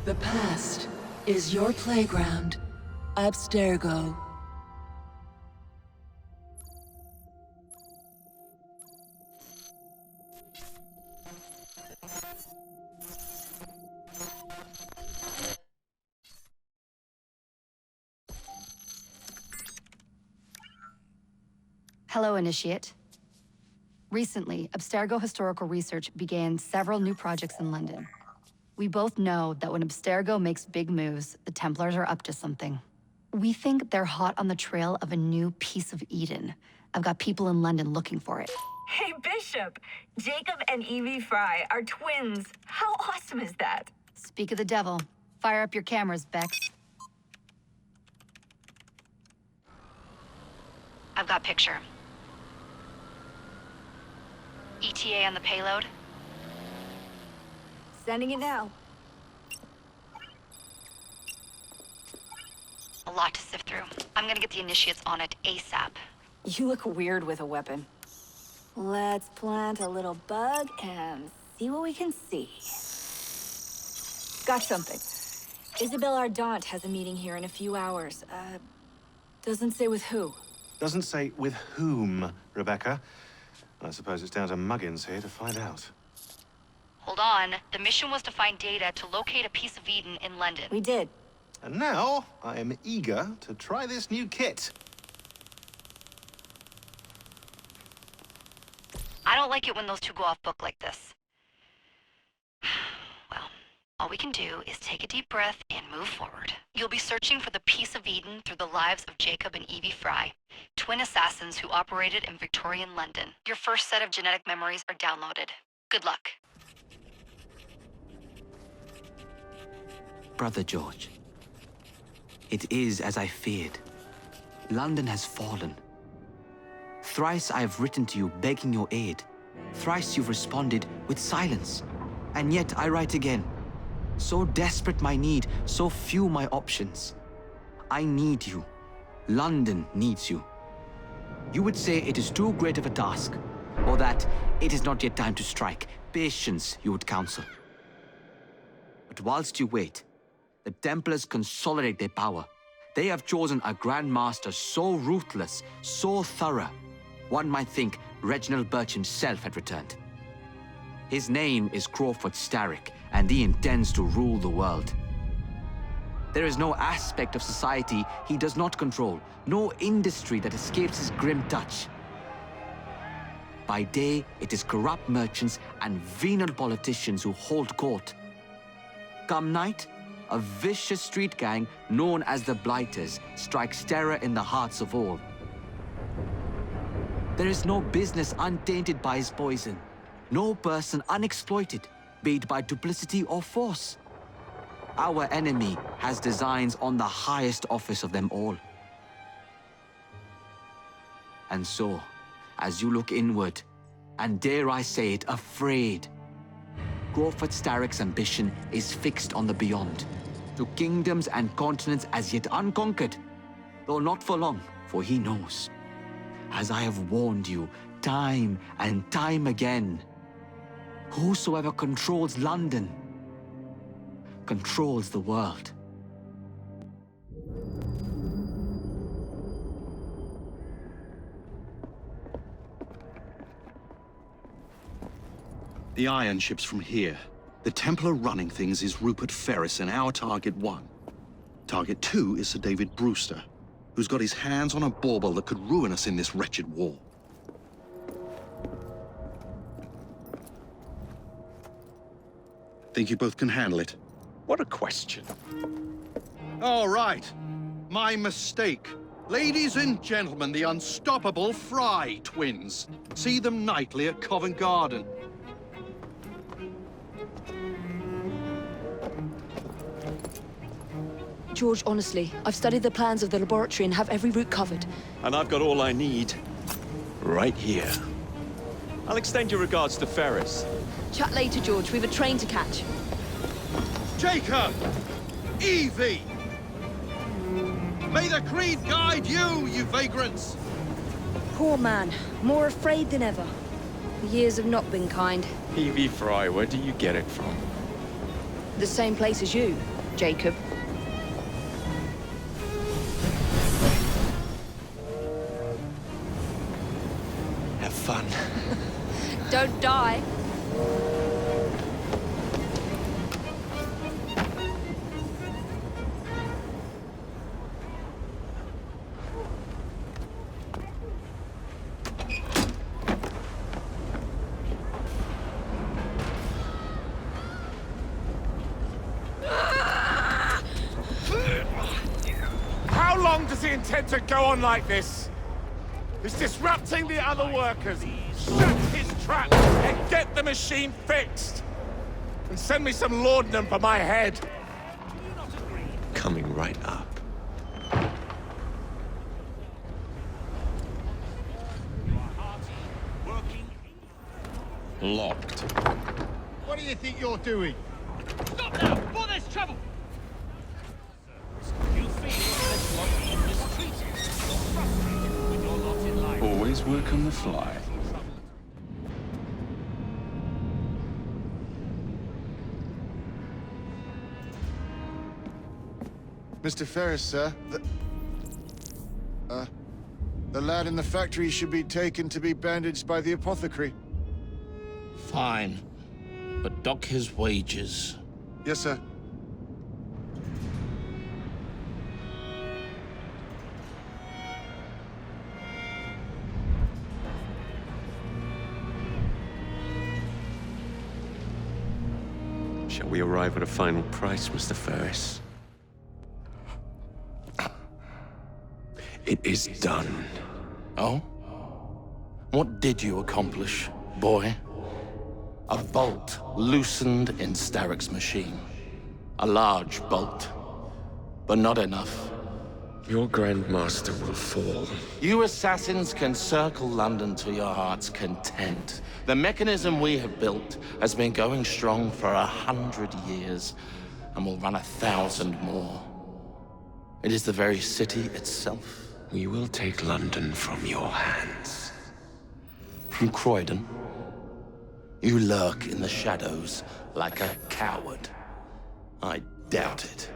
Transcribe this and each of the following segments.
The past is your playground. Abstergo. Hello, Initiate. Recently, Abstergo Historical Research began several new projects in London. We both know that when Abstergo makes big moves, the Templars are up to something. We think they're hot on the trail of a new piece of Eden. I've got people in London looking for it. Hey, Bishop! Jacob and Evie Fry are twins. How awesome is that? Speak of the devil. Fire up your cameras, Bex. I've got picture. ETA on the payload? Sending it now. A lot to sift through. I'm gonna get the Initiates on it ASAP. You look weird with a weapon. Let's plant a little bug and see what we can see. Got something. Isabel Ardant has a meeting here in a few hours. Doesn't say with who. Doesn't say with whom, Rebecca. I suppose it's down to Muggins here to find out. Hold on. The mission was to find data to locate a piece of Eden in London. We did. And now, I am eager to try this new kit. I don't like it when those two go off book like this. Well, all we can do is take a deep breath and move forward. You'll be searching for the piece of Eden through the lives of Jacob and Evie Fry, twin assassins who operated in Victorian London. Your first set of genetic memories are downloaded. Good luck. Brother George, it is as I feared. London has fallen. Thrice I have written to you begging your aid. Thrice you've responded with silence. And yet I write again. So desperate my need, so few my options. I need you. London needs you. You would say it is too great of a task, or that it is not yet time to strike. Patience, you would counsel. But whilst you wait, the Templars consolidate their power. They have chosen a Grand Master so ruthless, so thorough, one might think Reginald Birch himself had returned. His name is Crawford Starrick, and he intends to rule the world. There is no aspect of society he does not control, no industry that escapes his grim touch. By day, it is corrupt merchants and venal politicians who hold court. Come night, a vicious street gang known as the Blighters strikes terror in the hearts of all. There is no business untainted by his poison, no person unexploited, be it by duplicity or force. Our enemy has designs on the highest office of them all. And so, as you look inward, and dare I say it, afraid, Crawford Starrick's ambition is fixed on the beyond, to kingdoms and continents as yet unconquered, though not for long, for he knows, as I have warned you time and time again, whosoever controls London controls the world. The iron ship's from here. The Templar running things is Rupert Ferris and our target 1. Target 2 is Sir David Brewster, who's got his hands on a bauble that could ruin us in this wretched war. Think you both can handle it? What a question. All right. My mistake. Ladies and gentlemen, the unstoppable Fry twins. See them nightly at Covent Garden. George, honestly, I've studied the plans of the laboratory and have every route covered. And I've got all I need right here. I'll extend your regards to Ferris. Chat later, George. We've a train to catch. Jacob! Evie! May the creed guide you, you vagrants! Poor man. More afraid than ever. The years have not been kind. Evie Fry, where do you get it from? The same place as you. Jacob. Have fun. Don't die. How long does he intend to go on like this? He's disrupting the other workers. Shut his trap and get the machine fixed. And send me some laudanum for my head. Coming right up. Locked. What do you think you're doing? Stop now! Before there's trouble! You feel this lot being mistreated. You're frustrated with your lot in life. Always work on the fly. Mr. Ferris, sir, the lad in the factory should be taken to be bandaged by the apothecary. Fine. But dock his wages. Yes, sir. Shall we arrive at a final price, Mr. Ferris? It is done. Oh? What did you accomplish, boy? A bolt loosened in Starrick's machine. A large bolt, but not enough. Your Grandmaster will fall. You assassins can circle London to your heart's content. The mechanism we have built has been going strong for 100 years, and will run 1,000 more. It is the very city itself. We will take London from your hands. From Croydon? You lurk in the shadows like a coward. I doubt it.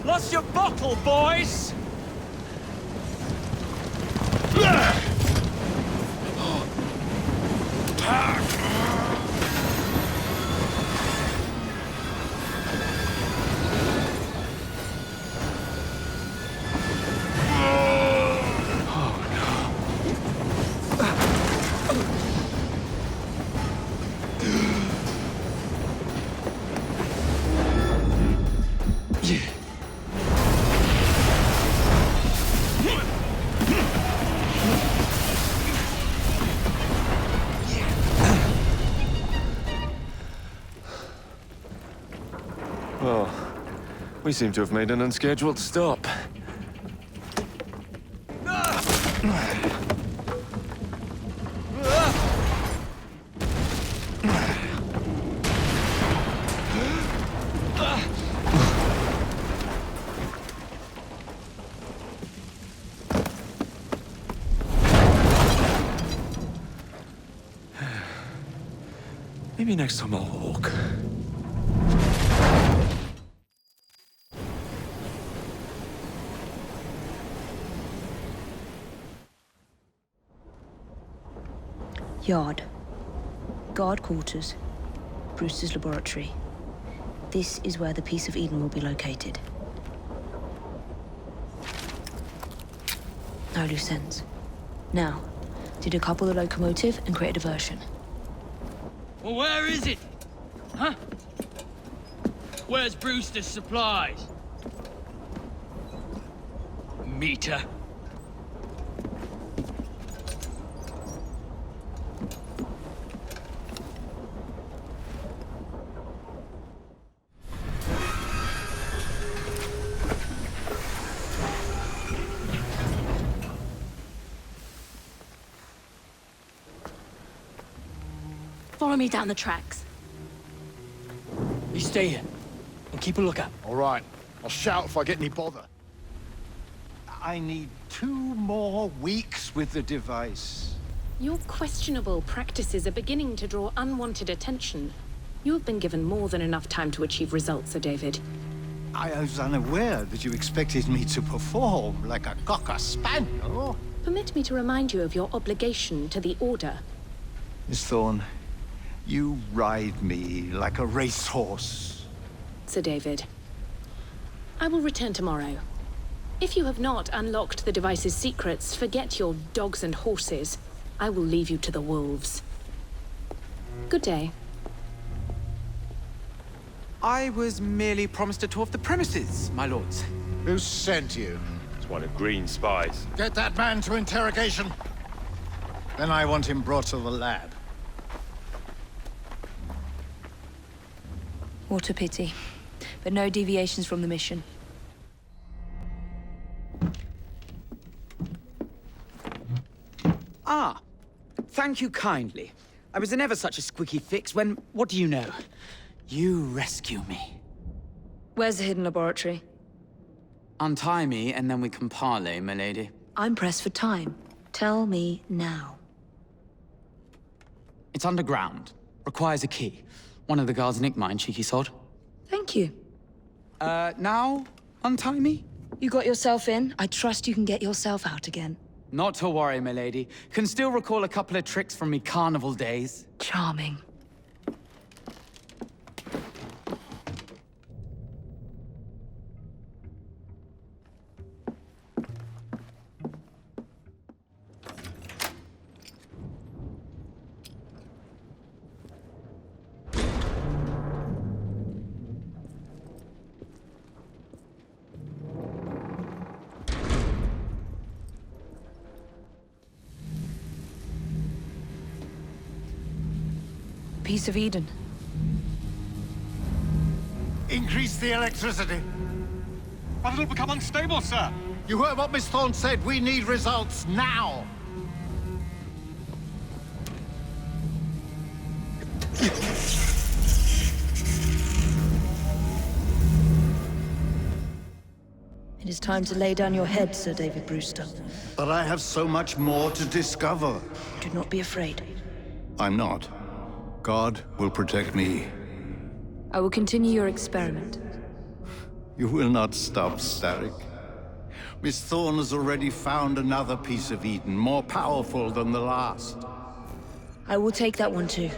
Lost your bottle, boys! Well, we seem to have made an unscheduled stop. Maybe next time I'll walk. Yard. Guard quarters. Brewster's laboratory. This is where the Piece of Eden will be located. No loose ends. Now, to decouple the locomotive and create a diversion. Well, where is it? Huh? Where's Brewster's supplies? Meter. Follow me down the tracks. You stay here, and keep a lookout. All right. I'll shout if I get any bother. I need 2 more weeks with the device. Your questionable practices are beginning to draw unwanted attention. You have been given more than enough time to achieve results, Sir David. I was unaware that you expected me to perform like a cocker spaniel. Permit me to remind you of your obligation to the Order. Miss Thorne, you ride me like a racehorse. Sir David, I will return tomorrow. If you have not unlocked the device's secrets, forget your dogs and horses. I will leave you to the wolves. Good day. I was merely promised a tour of the premises, my lords. Who sent you? It's one of Green's spies. Get that man to interrogation. Then I want him brought to the lab. What a pity. But no deviations from the mission. Ah, thank you kindly. I was in ever such a squeaky fix when, what do you know? You rescue me. Where's the hidden laboratory? Untie me, and then we can parley, my lady. I'm pressed for time. Tell me now. It's underground. Requires a key. One of the guards nicked mine, cheeky sod. Thank you. Now untie me? You got yourself in. I trust you can get yourself out again. Not to worry, my lady. Can still recall a couple of tricks from me carnival days. Charming. Piece of Eden. Increase the electricity. But it'll become unstable, sir. You heard what Miss Thorne said. We need results now. It is time to lay down your head, Sir David Brewster. But I have so much more to discover. Do not be afraid. I'm not. God will protect me. I will continue your experiment. You will not stop, Starrick. Miss Thorne has already found another piece of Eden, more powerful than the last. I will take that one too.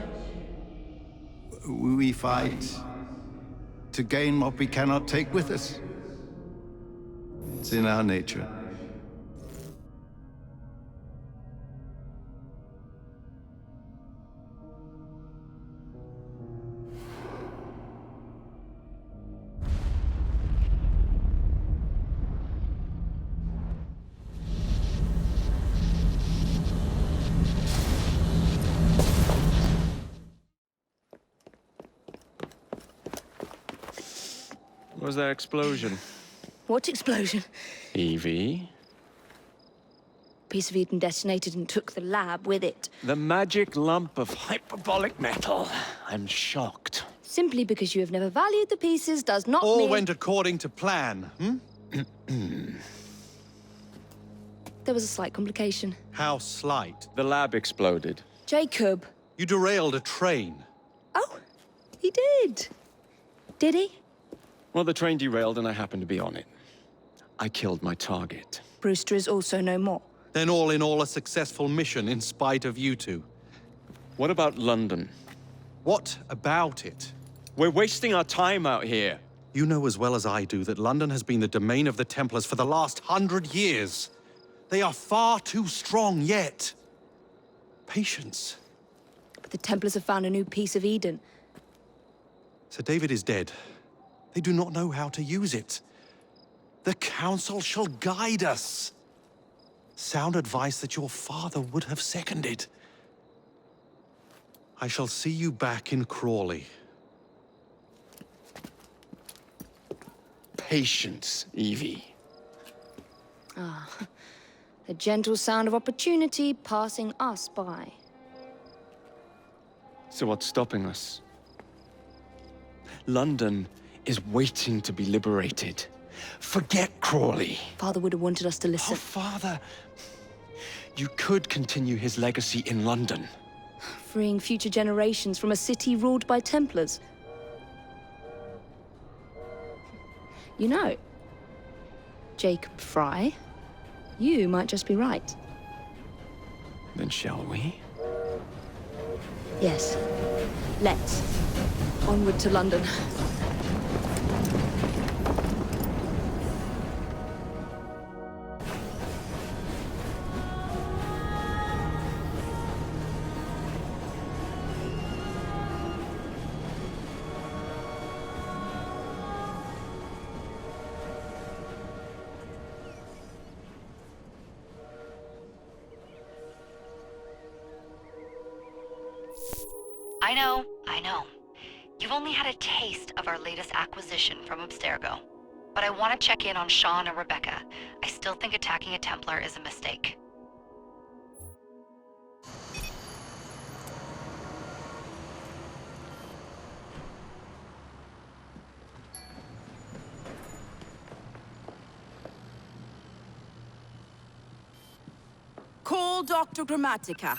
We fight to gain what we cannot take with us. It's in our nature. What was that explosion? What explosion? Evie? Piece of Eden detonated and took the lab with it. The magic lump of hyperbolic metal. I'm shocked. Simply because you have never valued the pieces does not All mean... went according to plan, There was a slight complication. How slight? The lab exploded. Jacob. You derailed a train. Oh, he did. Did he? Well, the train derailed and I happened to be on it. I killed my target. Brewster is also no more. Then all in all, a successful mission in spite of you two. What about London? What about it? We're wasting our time out here. You know as well as I do that London has been the domain of the Templars for the last 100 years. They are far too strong yet. Patience. But the Templars have found a new piece of Eden. Sir David is dead. They do not know how to use it. The Council shall guide us. Sound advice that your father would have seconded. I shall see you back in Crawley. Patience, Evie. Ah, the gentle sound of opportunity passing us by. So what's stopping us? London is waiting to be liberated. Forget Crawley. Father would have wanted us to listen. Oh, Father. You could continue his legacy in London. Freeing future generations from a city ruled by Templars. You know, Jacob Fry, you might just be right. Then shall we? Yes. Let's. Onward to London. I know. You've only had a taste of our latest acquisition from Abstergo. But I want to check in on Sean and Rebecca. I still think attacking a Templar is a mistake. Call Dr. Grammatica.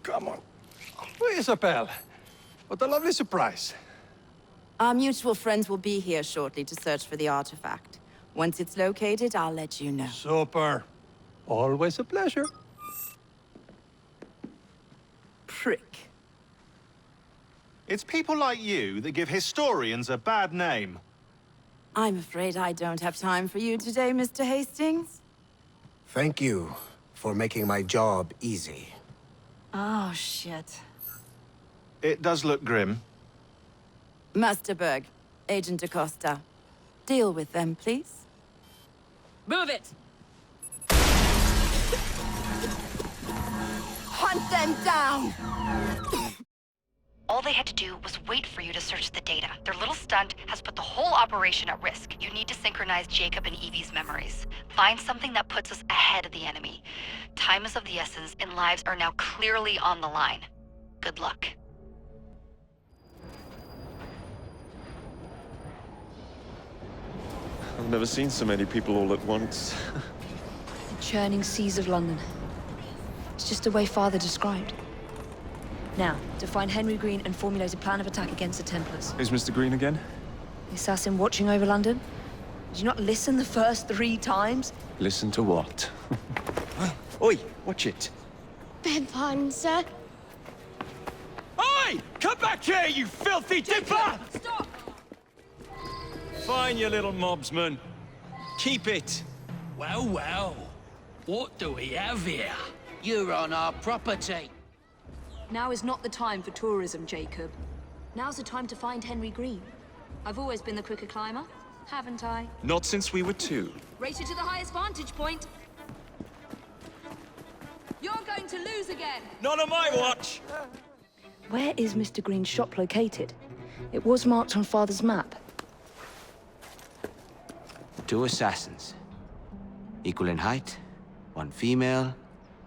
Come on. Isabel, what a lovely surprise. Our mutual friends will be here shortly to search for the artifact. Once it's located, I'll let you know. Super. Always a pleasure. Prick. It's people like you that give historians a bad name. I'm afraid I don't have time for you today, Mr. Hastings. Thank you for making my job easy. Oh, shit. It does look grim. Master Berg, Agent Acosta. Deal with them, please. Move it! Hunt them down! All they had to do was wait for you to search the data. Their little stunt has put the whole operation at risk. You need to synchronize Jacob and Evie's memories. Find something that puts us ahead of the enemy. Time is of the essence, and lives are now clearly on the line. Good luck. I've never seen so many people all at once. The churning seas of London. It's just the way Father described. Now, to find Henry Green and formulate a plan of attack against the Templars. Who's Mr. Green again? The assassin watching over London? Did you not listen the first 3 times? Listen to what? Oi, watch it. Beg pardon, sir. Oi! Come back here, you filthy dipper! Stop! Fine, you little mobsman. Keep it. Well, well. What do we have here? You're on our property. Now is not the time for tourism, Jacob. Now's the time to find Henry Green. I've always been the quicker climber, haven't I? Not since we were 2. Race you to the highest vantage point. You're going to lose again. Not on my watch! Where is Mr. Green's shop located? It was marked on Father's map. 2 assassins. Equal in height, 1 female,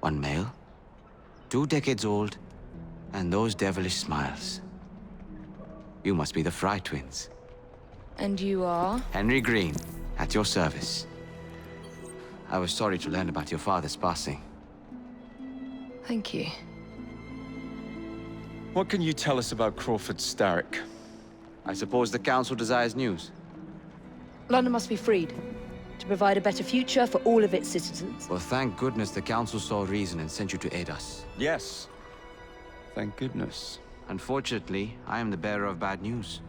1 male. 2 decades old, and those devilish smiles. You must be the Fry twins. And you are? Henry Green, at your service. I was sorry to learn about your father's passing. Thank you. What can you tell us about Crawford Starrick? I suppose the Council desires news. London must be freed, to provide a better future for all of its citizens. Well, thank goodness the Council saw reason and sent you to aid us. Yes. Thank goodness. Unfortunately, I am the bearer of bad news.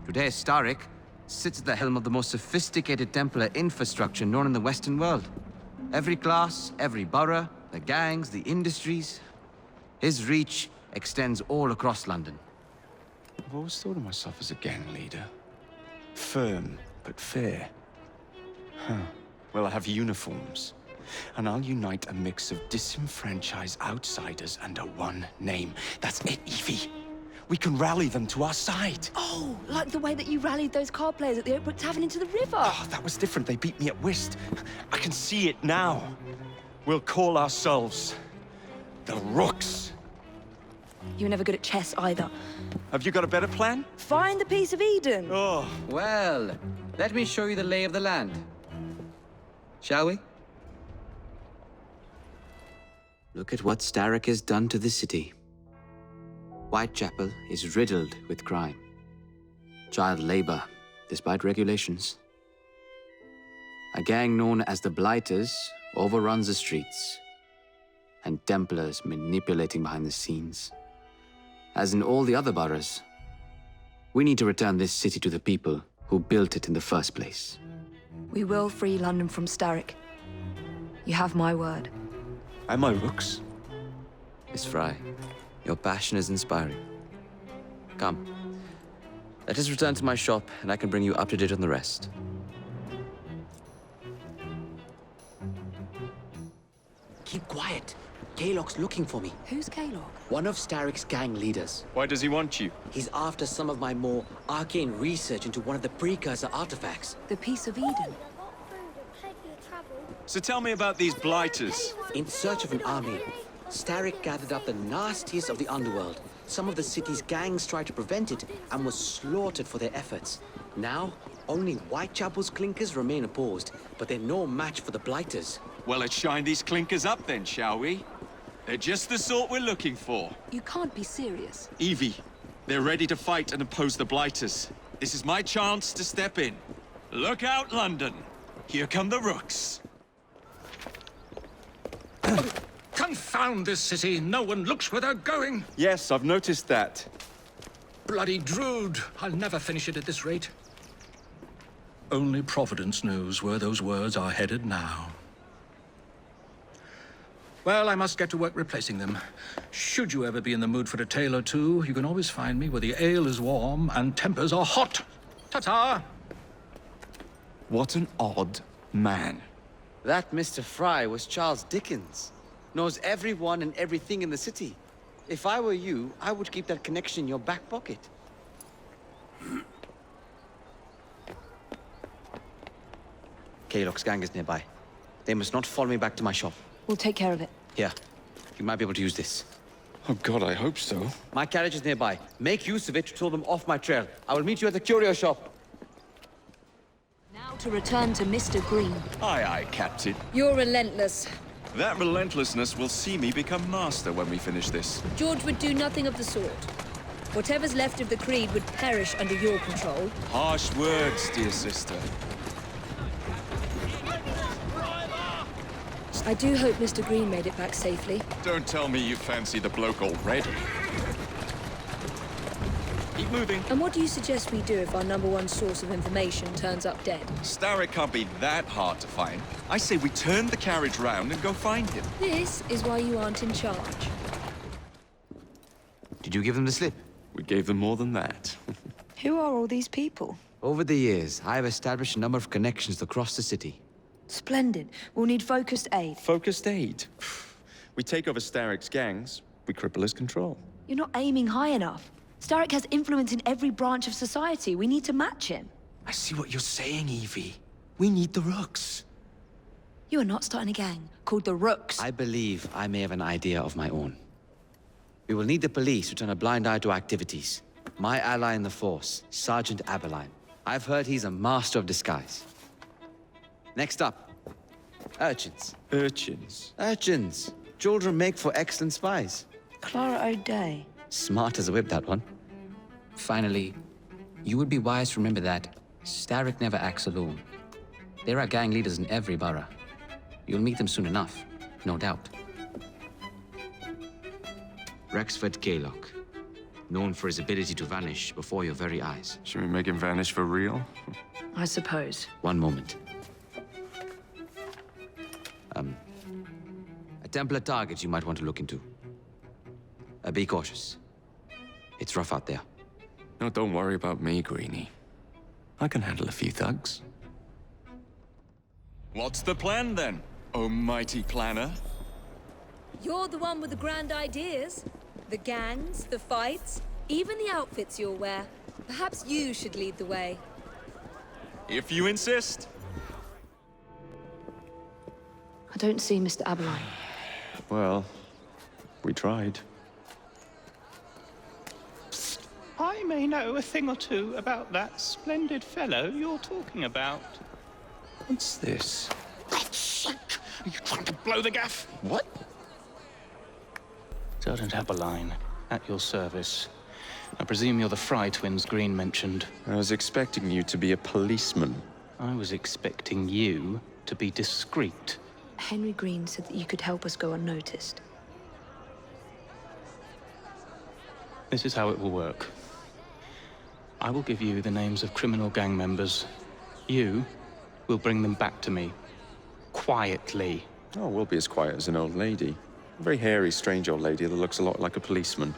Today, Starrick sits at the helm of the most sophisticated Templar infrastructure known in the Western world. Every class, every borough, the gangs, the industries. His reach extends all across London. I've always thought of myself as a gang leader. Firm, but fair. Huh. Well, I have uniforms. And I'll unite a mix of disenfranchised outsiders under one name. That's it, Evie. We can rally them to our side. Oh, like the way that you rallied those card players at the Oakbrook Tavern into the river. Oh, that was different. They beat me at whist. I can see it now. We'll call ourselves The rooks! You were never good at chess either. Have you got a better plan? Find the piece of Eden! Oh. Well, let me show you the lay of the land. Shall we? Look at what Starrick has done to the city. Whitechapel is riddled with crime. Child labor, despite regulations. A gang known as the Blighters overruns the streets, and Templars manipulating behind the scenes. As in all the other boroughs, we need to return this city to the people who built it in the first place. We will free London from Starrick. You have my word. And my rooks? Miss Fry, your passion is inspiring. Come, let us return to my shop, and I can bring you up to date on the rest. Keep quiet. Kaylock's looking for me. Who's Kaylock? One of Starrick's gang leaders. Why does he want you? He's after some of my more arcane research into one of the precursor artifacts. The piece of Eden. So tell me about these blighters. In search of an army, Starrick gathered up the nastiest of the underworld. Some of the city's gangs tried to prevent it and was slaughtered for their efforts. Now, only Whitechapel's clinkers remain opposed, but they're no match for the blighters. Well, let's shine these clinkers up then, shall we? They're just the sort we're looking for. You can't be serious. Evie, they're ready to fight and oppose the blighters. This is my chance to step in. Look out, London. Here come the rooks. Confound this city! No one looks where they're going! Yes, I've noticed that. Bloody Drood! I'll never finish it at this rate. Only Providence knows where those words are headed now. Well, I must get to work replacing them. Should you ever be in the mood for a tale or two, you can always find me where the ale is warm and tempers are hot. Ta-ta! What an odd man. That Mr. Fry was Charles Dickens. Knows everyone and everything in the city. If I were you, I would keep that connection in your back pocket. Kaylock's gang is nearby. They must not follow me back to my shop. We'll take care of it. Here, you might be able to use this. Oh God, I hope so. My carriage is nearby. Make use of it to throw them off my trail. I will meet you at the curio shop. Now to return to Mr. Green. Aye, aye, Captain. You're relentless. That relentlessness will see me become master when we finish this. George would do nothing of the sort. Whatever's left of the Creed would perish under your control. Harsh words, dear sister. I do hope Mr. Green made it back safely. Don't tell me you fancy the bloke already. Keep moving. And what do you suggest we do if our #1 source of information turns up dead? Starrick can't be that hard to find. I say we turn the carriage round and go find him. This is why you aren't in charge. Did you give them the slip? We gave them more than that. Who are all these people? Over the years, I have established a number of connections across the city. Splendid. We'll need focused aid. Focused aid? We take over Starrick's gangs, we cripple his control. You're not aiming high enough. Starrick has influence in every branch of society. We need to match him. I see what you're saying, Evie. We need the rooks. You are not starting a gang called the Rooks. I believe I may have an idea of my own. We will need the police to turn a blind eye to our activities. My ally in the force, Sergeant Aberline. I've heard he's a master of disguise. Next up, urchins. Urchins? Urchins. Children make for excellent spies. Clara O'Day. Smart as a whip, that one. Finally, you would be wise to remember that Starrick never acts alone. There are gang leaders in every borough. You'll meet them soon enough, no doubt. Rexford Kaylock, known for his ability to vanish before your very eyes. Should we make him vanish for real? I suppose. One moment. A Templar target you might want to look into. Be cautious. It's rough out there. No, don't worry about me, Greenie. I can handle a few thugs. What's the plan, then, oh mighty planner? You're the one with the grand ideas. The gangs, the fights, even the outfits you'll wear. Perhaps you should lead the way. If you insist. I don't see Mr. Aberline. Well, We tried. I may know a thing or two about that splendid fellow you're talking about. What's this? God's sake! Are you trying to blow the gaff? What? Sergeant Aberline, at your service. I presume you're the Fry twins Green mentioned. I was expecting you to be a policeman. I was expecting you to be discreet. Henry Green said that you could help us go unnoticed. This is how it will work. I will give you the names of criminal gang members. You will bring them back to me. Quietly. Oh, we'll be as quiet as an old lady. A very hairy, strange old lady that looks a lot like a policeman.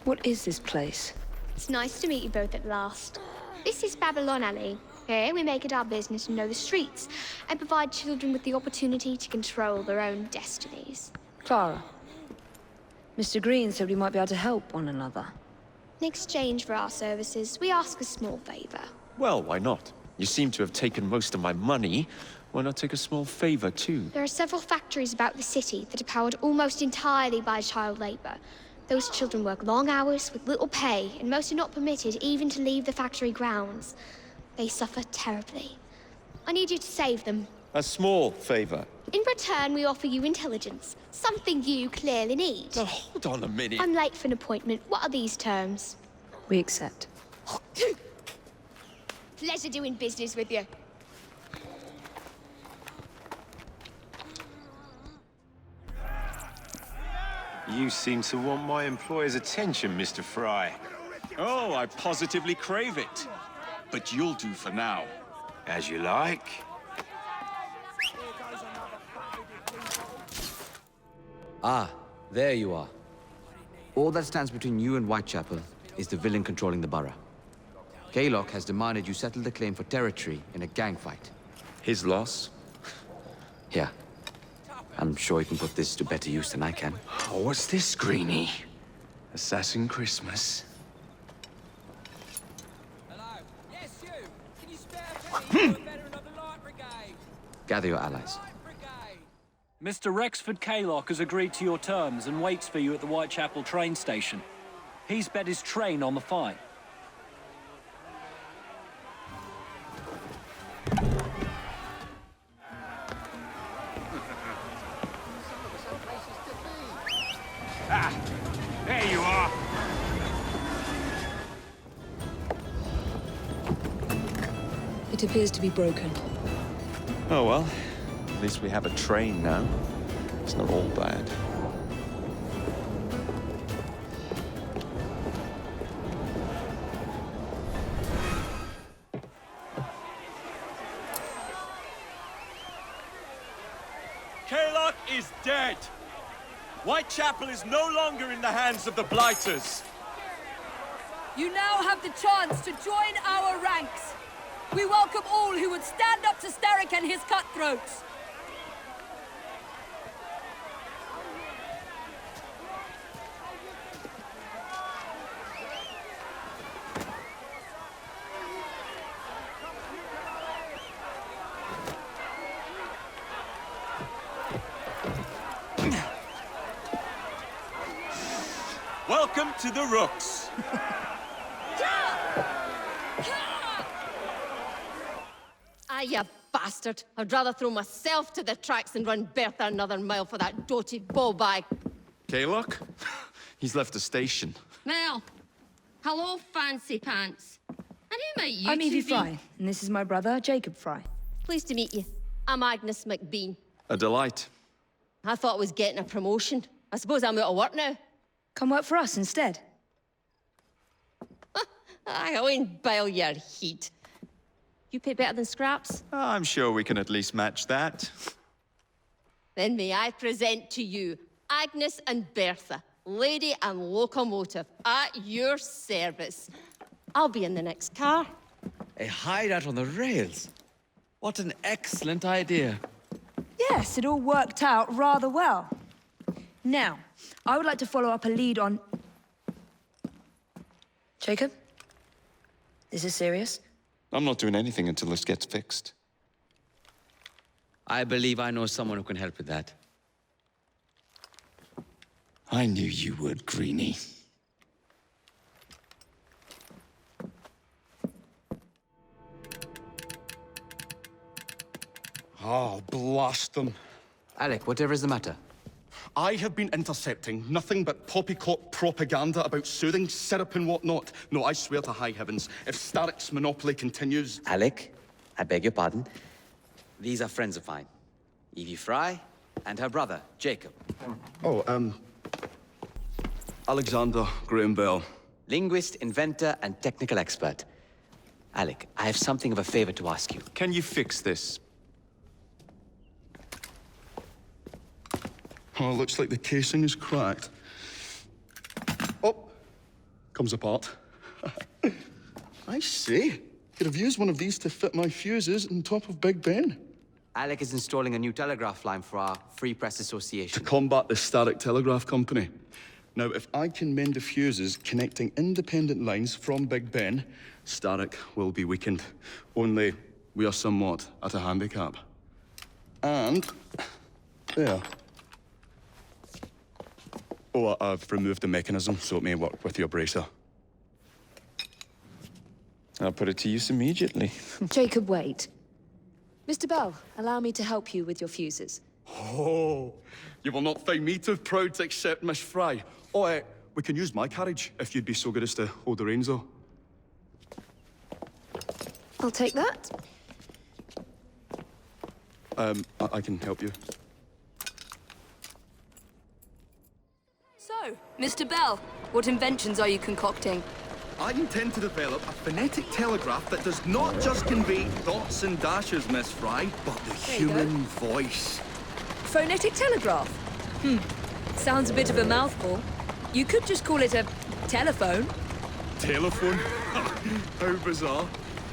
What is this place? It's nice to meet you both at last. This is Babylon Alley. Here we make it our business to know the streets and provide children with the opportunity to control their own destinies. Clara. Mr. Green said we might be able to help one another. In exchange for our services, we ask a small favor. Well, why not? You seem to have taken most of my money. Why not take a small favor, too? There are several factories about the city that are powered almost entirely by child labor. Those children work long hours with little pay, and most are not permitted even to leave the factory grounds. They suffer terribly. I need you to save them. A small favor. In return, we offer you intelligence, something you clearly need. Now, hold on a minute. I'm late for an appointment. What are these terms? We accept. Pleasure doing business with you. You seem to want my employer's attention, Mr. Fry. Oh, I positively crave it. But you'll do for now. As you like. Ah, there you are. All that stands between you and Whitechapel is the villain controlling the borough. Kaylock has demanded you settle the claim for territory in a gang fight. His loss? Here. I'm sure he can put this to better use than I can. Oh, what's this, Greenie? Assassin Christmas. Gather your allies. Mr. Rexford Kaylock has agreed to your terms and waits for you at the Whitechapel train station. He's bet his train on the fight. Ah, there you are. It appears to be broken. Oh, well. At least we have a train now. It's not all bad. Kaylock is dead. Whitechapel is no longer in the hands of the Blighters. You now have the chance to join our ranks. We welcome all who would stand up to Starrick and his cutthroats. Welcome to the Rooks. Ah, you bastard. I'd rather throw myself to the tracks than run Bertha another mile for that doty ball-bag. Kaylock? He's left the station. Well, hello, fancy pants. And who might you I'm Evie two be? Fry, and this is my brother, Jacob Fry. Pleased to meet you. I'm Agnes McBean. A delight. I thought I was getting a promotion. I suppose I'm out of work now. Come work for us instead. I won't bile your heat. You pay better than scraps? I'm sure we can at least match that. Then may I present to you Agnes and Bertha, lady and locomotive, at your service. I'll be in the next car. A hideout on the rails. What an excellent idea. Yes, it all worked out rather well. Now, I would like to follow up a lead on... Jacob? Is this serious? I'm not doing anything until this gets fixed. I believe I know someone who can help with that. I knew you would, Greenie. Oh, blast them. Alec, whatever is the matter? I have been intercepting nothing but poppycock propaganda about soothing syrup and whatnot. No, I swear to high heavens, if Starrick's monopoly continues... Alec, I beg your pardon. These are friends of mine. Evie Fry and her brother, Jacob. Oh, Alexander Graham Bell. Linguist, inventor, and technical expert. Alec, I have something of a favor to ask you. Can you fix this? Oh, looks like the casing is cracked. Oh, comes apart. I see. Could have used one of these to fit my fuses on top of Big Ben. Alec is installing a new telegraph line for our Free Press Association. To combat the Starrick Telegraph Company. Now, if I can mend the fuses connecting independent lines from Big Ben, Starrick will be weakened. Only we are somewhat at a handicap. And... there. Oh, I've removed the mechanism so it may work with your bracer. I'll put it to use immediately. Jacob, wait. Mr. Bell, allow me to help you with your fuses. Oh, you will not find me too proud to accept Miss Fry. Oh, we can use my carriage, if you'd be so good as to hold the reins, though. I'll take that. I can help you. So, Mr. Bell, what inventions are you concocting? I intend to develop a phonetic telegraph that does not just convey dots and dashes, Miss Fry, but the human voice. Phonetic telegraph? Sounds a bit of a mouthful. You could just call it a telephone. Telephone? How bizarre.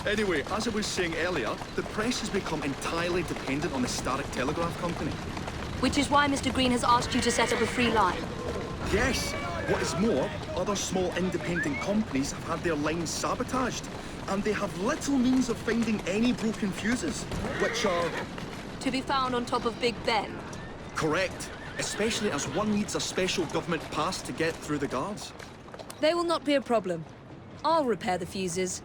Anyway, as I was saying earlier, the press has become entirely dependent on the Starrick Telegraph Company. Which is why Mr. Green has asked you to set up a free line. Yes. What is more, other small independent companies have had their lines sabotaged, and they have little means of finding any broken fuses, which are... To be found on top of Big Ben. Correct. Especially as one needs a special government pass to get through the guards. They will not be a problem. I'll repair the fuses.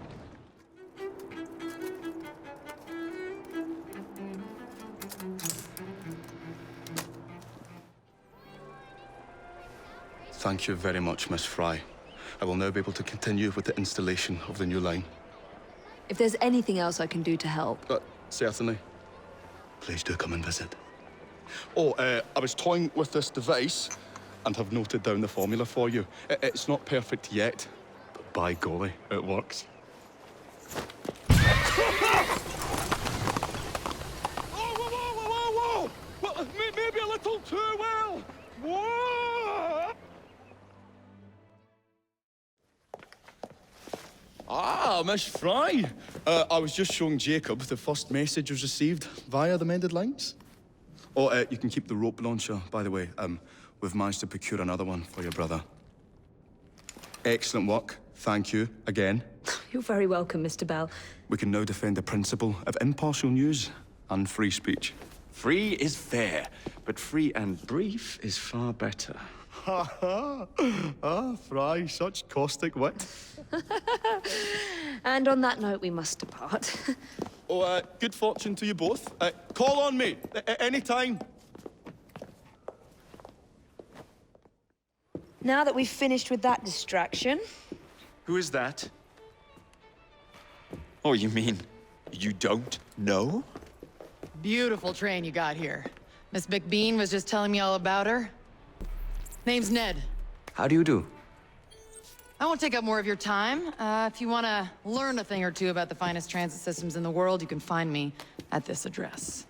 Thank you very much, Miss Fry. I will now be able to continue with the installation of the new line. If there's anything else I can do to help... Certainly. Please do come and visit. Oh, I was toying with this device and have noted down the formula for you. It's not perfect yet, but by golly, it works. Whoa! Well, maybe a little too well! Whoa! Ah, Miss Fry. I was just showing Jacob the first message was received via the mended lines. Oh, you can keep the rope launcher, by the way. We've managed to procure another one for your brother. Excellent work. Thank you, again. You're very welcome, Mr. Bell. We can now defend the principle of impartial news and free speech. Free is fair, but free and brief is far better. Ha ha! Ah, Fry, such caustic wit. And on that note, we must depart. Oh, good fortune to you both. Call on me, any time. Now that we've finished with that distraction... Who is that? Oh, you mean you don't know? Beautiful train you got here. Miss McBean was just telling me all about her. Name's Ned. How do you do? I won't take up more of your time. If you want to learn a thing or two about the finest transit systems in the world, you can find me at this address.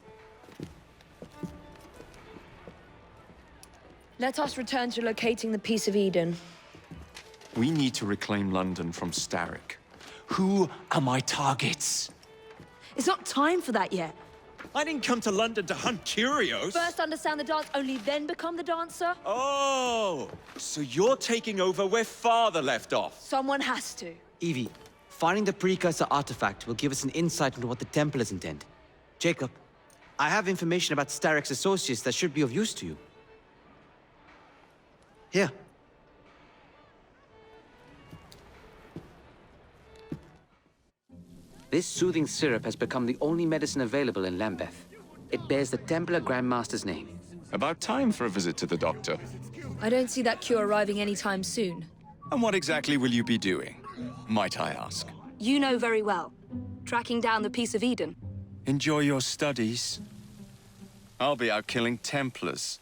Let us return to locating the Piece of Eden. We need to reclaim London from Starrick. Who are my targets? It's not time for that yet. I didn't come to London to hunt curios. First understand the dance, only then become the dancer? Oh, so you're taking over where Father left off. Someone has to. Evie, finding the precursor artifact will give us an insight into what the Templars intend. Jacob, I have information about Starrick's associates that should be of use to you. Here. This soothing syrup has become the only medicine available in Lambeth. It bears the Templar Grandmaster's name. About time for a visit to the doctor. I don't see that cure arriving anytime soon. And what exactly will you be doing, might I ask? You know very well. Tracking down the Piece of Eden. Enjoy your studies. I'll be out killing Templars.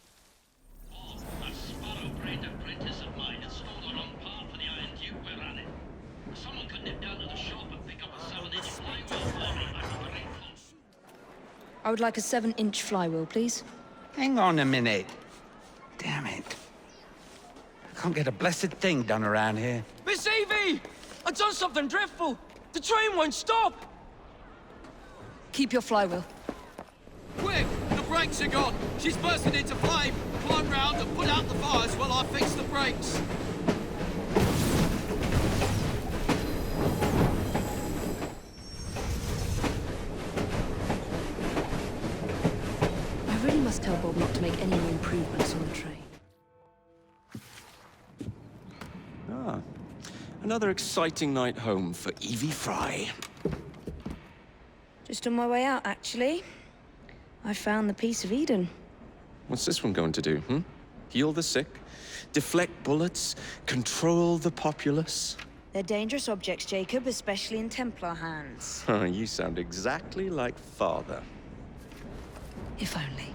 I would like a 7-inch flywheel, please. Hang on a minute. Damn it. I can't get a blessed thing done around here. Miss Evie! I've done something dreadful! The train won't stop! Keep your flywheel. Quick! The brakes are gone! She's bursting into flame! Climb round and put out the fires while I fix the brakes! I really must tell Bob not to make any more improvements on the train. Ah, another exciting night home for Evie Fry. Just on my way out, actually. I found the Piece of Eden. What's this one going to do, Heal the sick, deflect bullets, control the populace? They're dangerous objects, Jacob, especially in Templar hands. You sound exactly like Father. If only.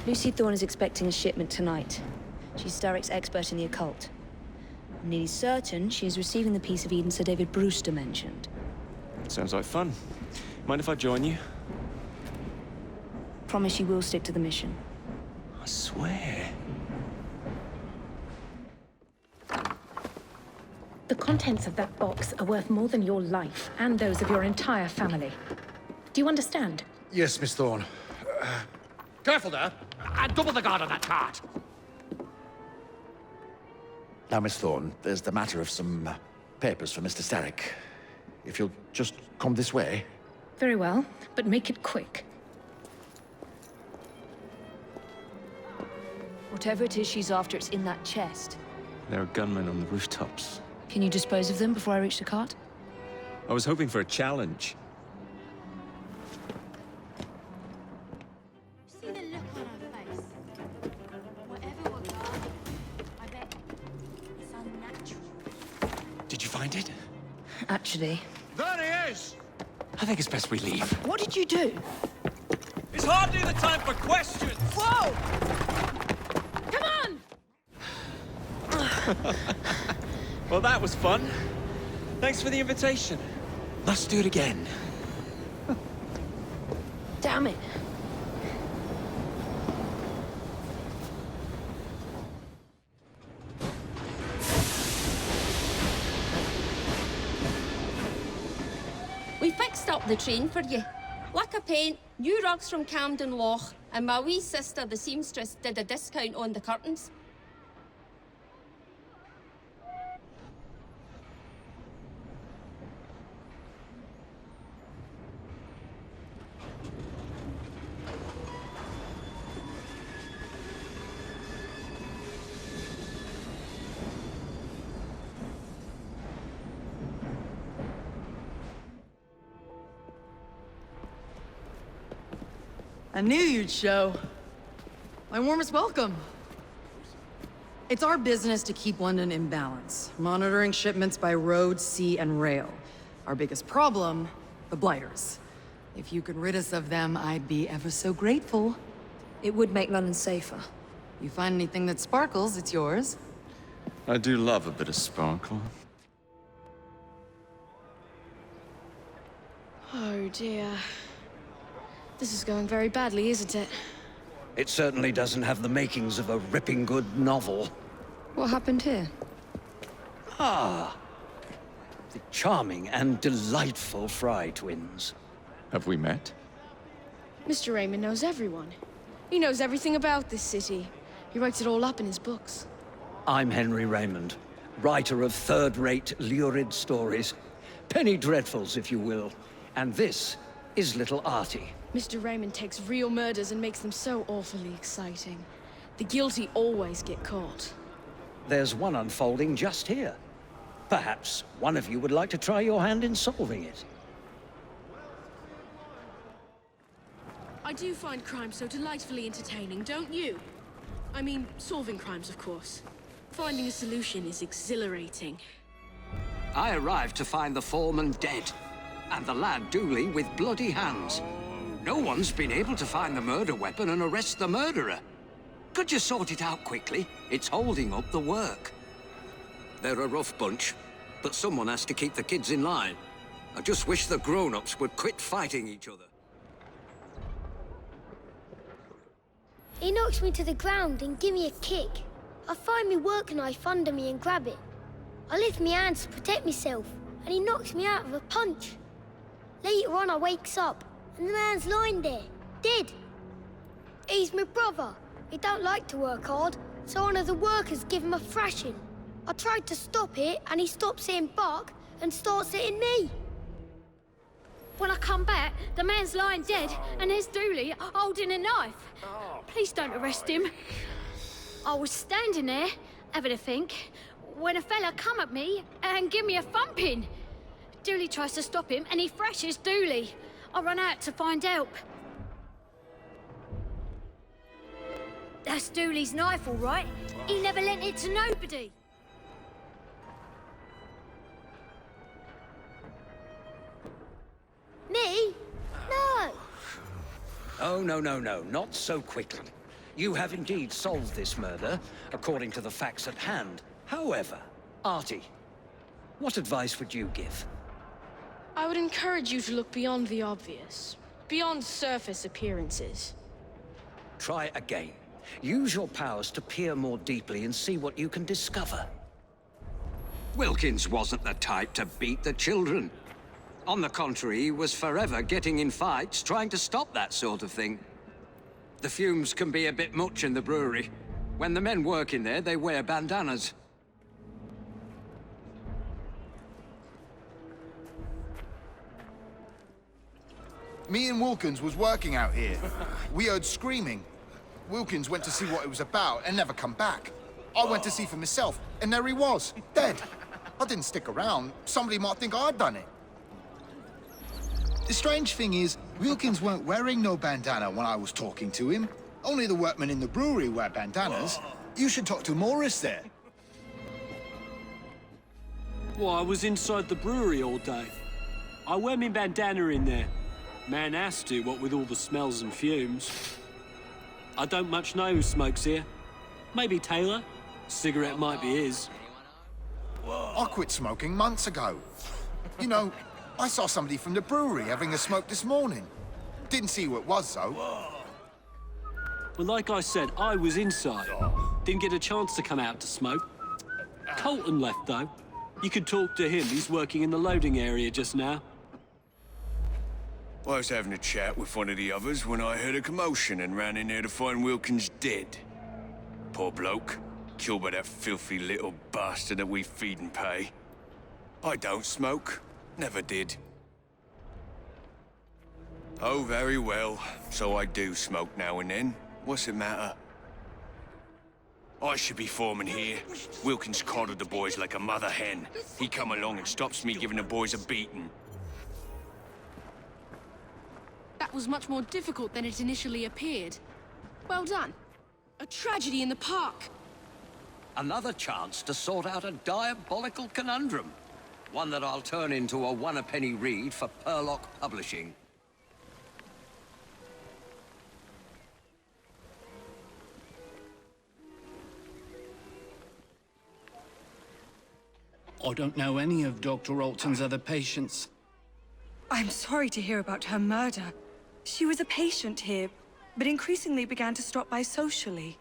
Lucy Thorne is expecting a shipment tonight. She's Starrick's expert in the occult. I'm nearly certain she is receiving the Piece of Eden Sir David Brewster mentioned. Sounds like fun. Mind if I join you? Promise you will stick to the mission. I swear. The contents of that box are worth more than your life and those of your entire family. Do you understand? Yes, Miss Thorne. Careful there! And double the guard on that cart! Now, Miss Thorne, there's the matter of some papers for Mr. Starrick. If you'll just come this way. Very well, but make it quick. Whatever it is she's after, it's in that chest. There are gunmen on the rooftops. Can you dispose of them before I reach the cart? I was hoping for a challenge. See the look on her face? Whatever we're guarding, I bet it's unnatural. Did you find it? Actually. There he is! I think it's best we leave. What did you do? It's hardly the time for questions! Whoa! Come on! Well, that was fun. Thanks for the invitation. Let's do it again. Damn it. We fixed up the train for you. Lacquer paint, new rugs from Camden Loch, and my wee sister, the seamstress, did a discount on the curtains. I knew you'd show. My warmest welcome. It's our business to keep London in balance, monitoring shipments by road, sea, and rail. Our biggest problem, the Blighters. If you could rid us of them, I'd be ever so grateful. It would make London safer. You find anything that sparkles, it's yours. I do love a bit of sparkle. Oh dear. This is going very badly, isn't it? It certainly doesn't have the makings of a ripping good novel. What happened here? Ah, the charming and delightful Fry twins. Have we met? Mr. Raymond knows everyone. He knows everything about this city. He writes it all up in his books. I'm Henry Raymond, writer of third-rate, lurid stories. Penny dreadfuls, if you will. And this is little Artie. Mr. Raymond takes real murders and makes them so awfully exciting. The guilty always get caught. There's one unfolding just here. Perhaps one of you would like to try your hand in solving it. I do find crime so delightfully entertaining, don't you? I mean, solving crimes, of course. Finding a solution is exhilarating. I arrived to find the foreman dead, and the lad Dooley with bloody hands. No one's been able to find the murder weapon and arrest the murderer. Could you sort it out quickly? It's holding up the work. They're a rough bunch, but someone has to keep the kids in line. I just wish the grown-ups would quit fighting each other. He knocks me to the ground and give me a kick. I find me work knife under me and grab it. I lift my hands to protect myself, and he knocks me out with a punch. Later on, I wakes up, and the man's lying there, dead. He's my brother. He don't like to work hard, so one of the workers give him a thrashing. I tried to stop it, and he stops hitting Buck and starts hitting me. When I come back, the man's lying dead, and there's Dooley holding a knife. Please don't arrest him. I was standing there, having a think, when a fella come at me and give me a thumping. Dooley tries to stop him, and he thrashes Dooley. I run out to find help. That's Dooley's knife, all right. He never lent it to nobody. Me? No. Oh, no, not so quickly. You have indeed solved this murder, according to the facts at hand. However, Artie, what advice would you give? I would encourage you to look beyond the obvious, beyond surface appearances. Try again. Use your powers to peer more deeply and see what you can discover. Wilkins wasn't the type to beat the children. On the contrary, he was forever getting in fights, trying to stop that sort of thing. The fumes can be a bit much in the brewery. When the men work in there, they wear bandanas. Me and Wilkins was working out here. We heard screaming. Wilkins went to see what it was about and never come back. I went to see for myself, and there he was, dead. I didn't stick around. Somebody might think I'd done it. The strange thing is, Wilkins weren't wearing no bandana when I was talking to him. Only the workmen in the brewery wear bandanas. You should talk to Morris there. Well, I was inside the brewery all day. I wear me bandana in there. Man has to, what with all the smells and fumes. I don't much know who smokes here. Maybe Taylor. Cigarette might be his. I quit smoking months ago. You know, I saw somebody from the brewery having a smoke this morning. Didn't see who it was, though. Well, like I said, I was inside. Didn't get a chance to come out to smoke. Colton left, though. You could talk to him. He's working in the loading area just now. I was having a chat with one of the others when I heard a commotion and ran in there to find Wilkins dead. Poor bloke. Killed by that filthy little bastard that we feed and pay. I don't smoke. Never did. Oh, very well. So I do smoke now and then. What's the matter? I should be foreman here. Wilkins coddled the boys like a mother hen. He come along and stops me giving the boys a beating. That was much more difficult than it initially appeared. Well done. A tragedy in the park. Another chance to sort out a diabolical conundrum. One that I'll turn into a one-a-penny read for Purlock Publishing. I don't know any of Dr. Alton's other patients. I'm sorry to hear about her murder. She was a patient here, but increasingly began to stop by socially.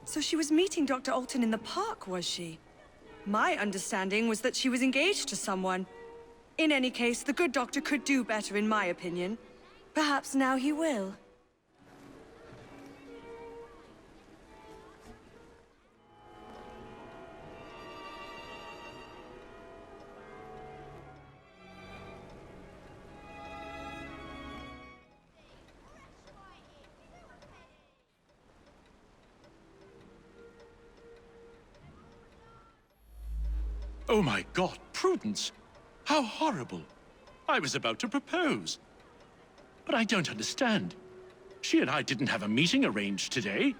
So she was meeting Dr. Alton in the park, was she? My understanding was that she was engaged to someone. In any case, the good doctor could do better, in my opinion. Perhaps now he will. Oh my God, Prudence! How horrible! I was about to propose. But I don't understand. She and I didn't have a meeting arranged today.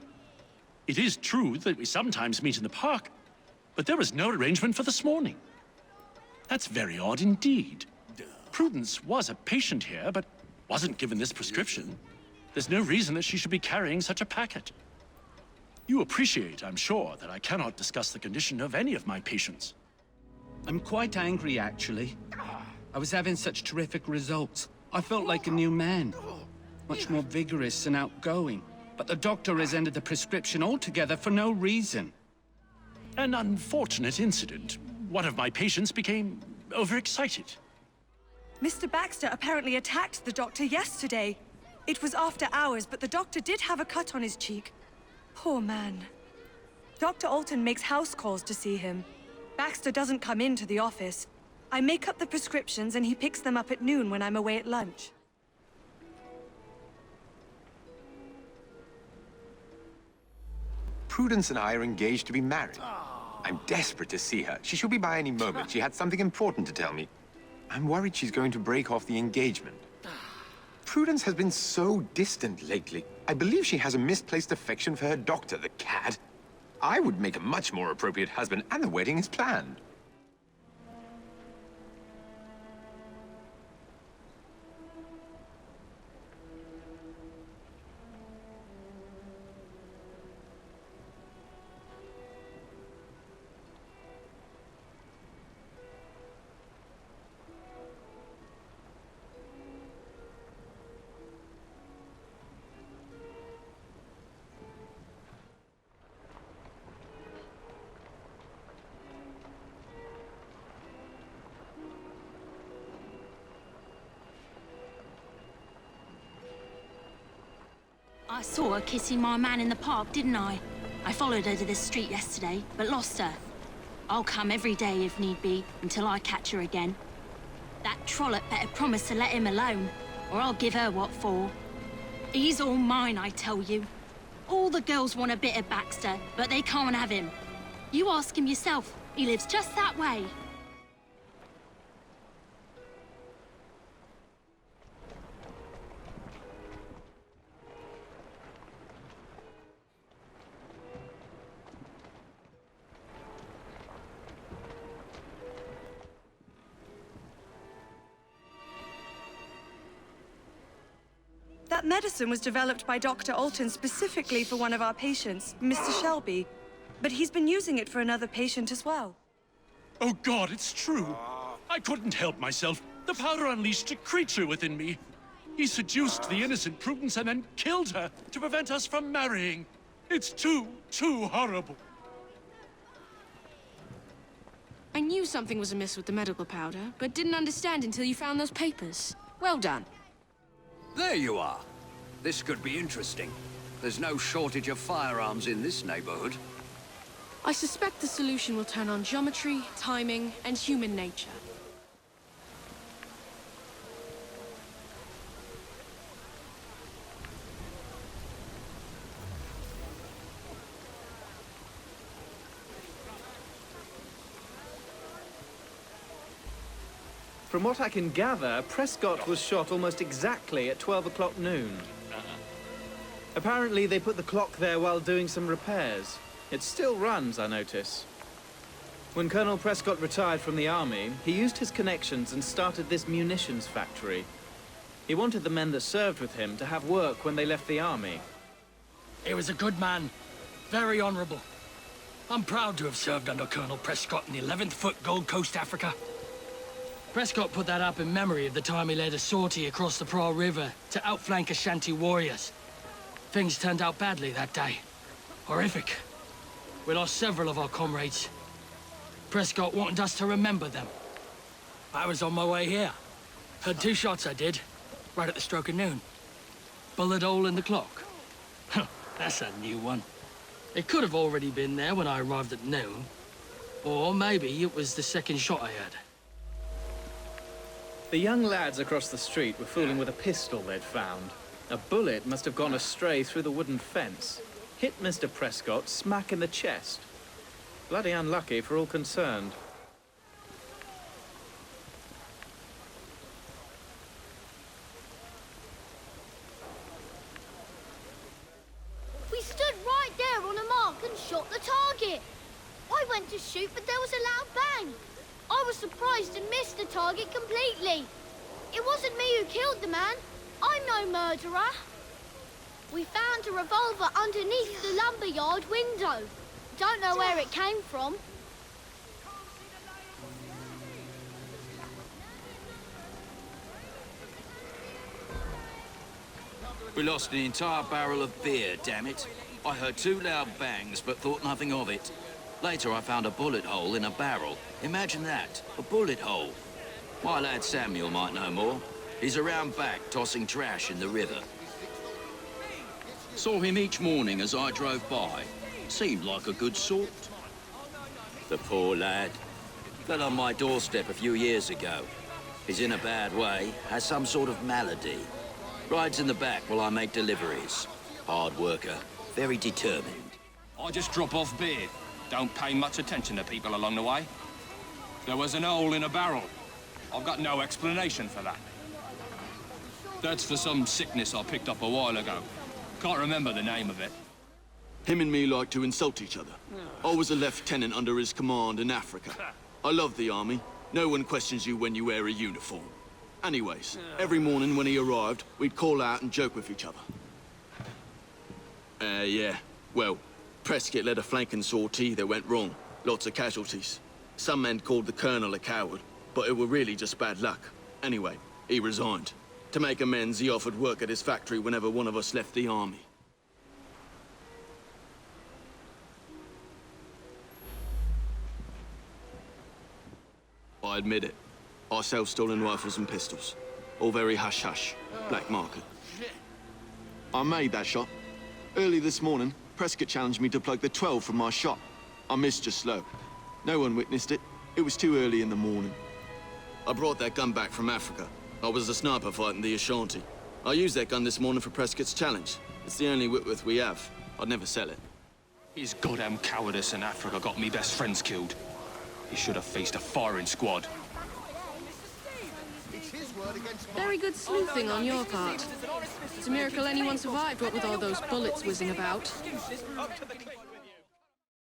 It is true that we sometimes meet in the park, but there was no arrangement for this morning. That's very odd indeed. Prudence was a patient here, but wasn't given this prescription. There's no reason that she should be carrying such a packet. You appreciate, I'm sure, that I cannot discuss the condition of any of my patients. I'm quite angry, actually. I was having such terrific results. I felt like a new man. Much more vigorous and outgoing. But the doctor has ended the prescription altogether for no reason. An unfortunate incident. One of my patients became overexcited. Mr. Baxter apparently attacked the doctor yesterday. It was after hours, but the doctor did have a cut on his cheek. Poor man. Dr. Alton makes house calls to see him. Baxter doesn't come into the office. I make up the prescriptions and he picks them up at noon when I'm away at lunch. Prudence and I are engaged to be married. I'm desperate to see her. She should be by any moment. She had something important to tell me. I'm worried she's going to break off the engagement. Prudence has been so distant lately. I believe she has a misplaced affection for her doctor, the cad. I would make a much more appropriate husband, and the wedding is planned. I saw her kissing my man in the park, didn't I? I followed her to this street yesterday, but lost her. I'll come every day if need be, until I catch her again. That trollop better promise to let him alone, or I'll give her what for. He's all mine, I tell you. All the girls want a bit of Baxter, but they can't have him. You ask him yourself. He lives just that way. That medicine was developed by Dr. Alton specifically for one of our patients, Mr. Shelby. But he's been using it for another patient as well. Oh God, it's true. I couldn't help myself. The powder unleashed a creature within me. He seduced the innocent Prudence and then killed her to prevent us from marrying. It's too horrible. I knew something was amiss with the medical powder, but didn't understand until you found those papers. Well done. There you are. This could be interesting. There's no shortage of firearms in this neighborhood. I suspect the solution will turn on geometry, timing, and human nature. From what I can gather, Prescott was shot almost exactly at 12 o'clock noon. Apparently, they put the clock there while doing some repairs. It still runs, I notice. When Colonel Prescott retired from the army, he used his connections and started this munitions factory. He wanted the men that served with him to have work when they left the army. He was a good man. Very honorable. I'm proud to have served under Colonel Prescott in the 11th Foot Gold Coast, Africa. Prescott put that up in memory of the time he led a sortie across the Pra River to outflank Ashanti warriors. Things turned out badly that day. Horrific. We lost several of our comrades. Prescott wanted us to remember them. I was on my way here. Heard 2 shots I did, right at the stroke of noon. Bullet hole in the clock. Huh, that's a new one. It could have already been there when I arrived at noon. Or maybe it was the second shot I heard. The young lads across the street were fooling with a pistol they'd found. A bullet must have gone astray through the wooden fence. Hit Mr. Prescott smack in the chest. Bloody unlucky for all concerned. We stood right there on a mark and shot the target. I went to shoot, but there was a loud bang. I was surprised and missed the target completely. It wasn't me who killed the man. I'm no murderer. We found a revolver underneath the lumberyard window. Don't know where it came from. We lost an entire barrel of beer, damn it. I heard 2 loud bangs, but thought nothing of it. Later, I found a bullet hole in a barrel. Imagine that, a bullet hole. My lad Samuel might know more. He's around back, tossing trash in the river. Saw him each morning as I drove by. Seemed like a good sort. The poor lad. Fell on my doorstep a few years ago. He's in a bad way, has some sort of malady. Rides in the back while I make deliveries. Hard worker, very determined. I just drop off beer. Don't pay much attention to people along the way. There was an hole in a barrel. I've got no explanation for that. That's for some sickness I picked up a while ago. Can't remember the name of it. Him and me like to insult each other. I was a lieutenant under his command in Africa. I love the army. No one questions you when you wear a uniform. Anyways, every morning when he arrived, we'd call out and joke with each other. Yeah. Well, Prescott led a flanking sortie that went wrong. Lots of casualties. Some men called the colonel a coward, but it were really just bad luck. Anyway, he resigned. To make amends, he offered work at his factory whenever one of us left the army. I admit it. I sell stolen rifles and pistols. All very hush-hush. Black market. I made that shot. Early this morning, Prescott challenged me to plug the 12 from my shot. I missed just slow. No one witnessed it. It was too early in the morning. I brought that gun back from Africa. I was a sniper fighting the Ashanti. I used that gun this morning for Prescott's challenge. It's the only Whitworth we have. I'd never sell it. His goddamn cowardice in Africa got me best friends killed. He should have faced a firing squad. Very good sleuthing on your part. It's a miracle anyone survived, what with all those bullets whizzing about.